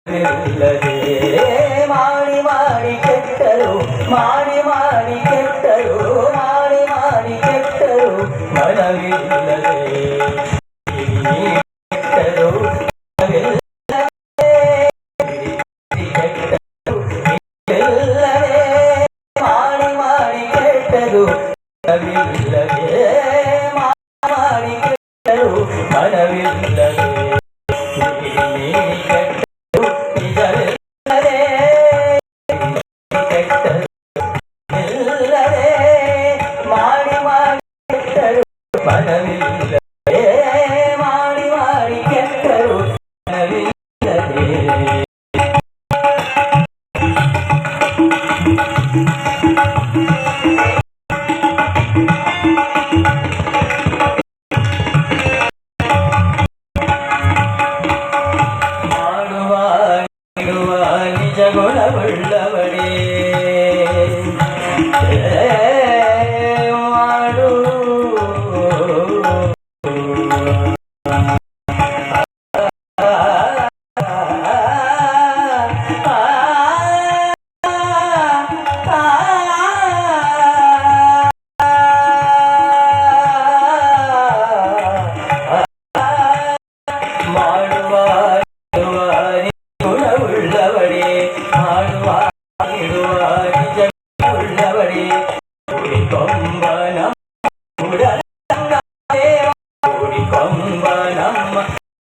ಮಾಡಿ ಮಾಡಿ ಕೆಟ್ಟರು ಮಾಡಿ ಮಾಡಿ ಕೆಟ್ಟರು ಮಾಡಿ ಮಾಡಿ ಕೆಟ್ಟರು ಮನವಿಲ್ಲದೆ ಕೆಟ್ಟರು ಮಾಡಿ ಮಾಡಿ ಕೆಟ್ಟರು ಮನವಿಲ್ಲದೆ ಮಾಡಿ ಕೆಟ್ಟರು ಮನವಿಲ್ಲದೆ ಮಾಡಿ ಮಾಡಿ ಕೆಟ್ಟರು ಮನವಿಲ್ಲದೆ ಮಾಡಿ ಮಾಡಿ ಕೆಟ್ಟರು ಮನವಿಲ್ಲದೆ ನಿಜ ಗುಣವುಳ್ಳವಳೇ ಮಾಡು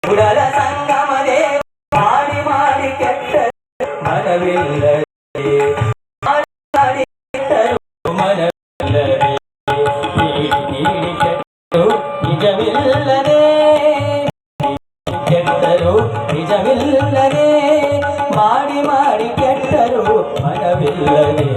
ಉಡಲ ಸಂಗಮ ದೇವ ಮಾಡಿ ಮಾಡಿ ಕೆಟ್ಟರು ಮನವಿಲ್ಲದೆ ಮಾಡಿ ಕೆಟ್ಟರು ಮನವಿಲ್ಲದೆ ನೀಡಿ ಕೆಟ್ಟರು ನಿಜವಿಲ್ಲದೆ ಕೆಟ್ಟರು ನಿಜವಿಲ್ಲದೆ ಮಾಡಿ ಮಾಡಿ ಕೆಟ್ಟರು ಮನವಿಲ್ಲದೆ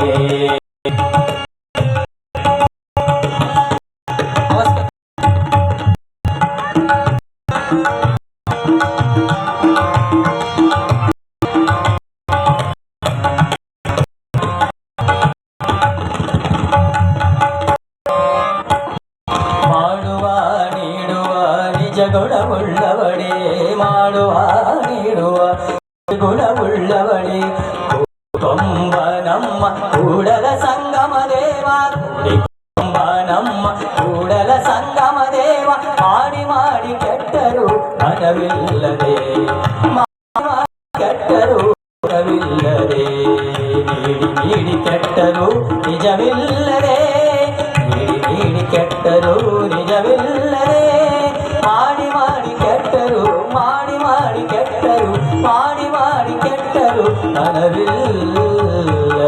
ಗುಣವುಳ್ಳವಳೇ ಮಾಡುವ ನೀಡುವ ಗುಣವುಳ್ಳವಳೇ ಕೊಂಬ ನಮ್ಮ ಕೂಡಲ ಸಂಗಮ ದೇವ ಕೊಂಬ ನಮ್ಮ ಕೂಡಲ ಸಂಗಮ ದೇವ ಮಾಡಿ ಮಾಡಿ ಕೆಟ್ಟರು ಮನವಿಲ್ಲದೆ ಕೆಟ್ಟರು ಮನವಿಲ್ಲದೆ ನೀಡಿ ನೀಡಿ ಕೆಟ್ಟರು ನಿಜವಿಲ್ಲದೆ ನೀಡಿ ನೀಡಿ ಕೆಟ್ಟರು ನಿಜವಿಲ್ಲದೆ ಮಾಡಿ ಮಾಡಿ ಕೆಟ್ಟರು ಮಾಡಿ ಮಾಡಿ ಕೆಟ್ಟರು ಮಾಡಿ ಮಾಡಿ ಕೆಟ್ಟರು ಮನವಿಲ್ಲ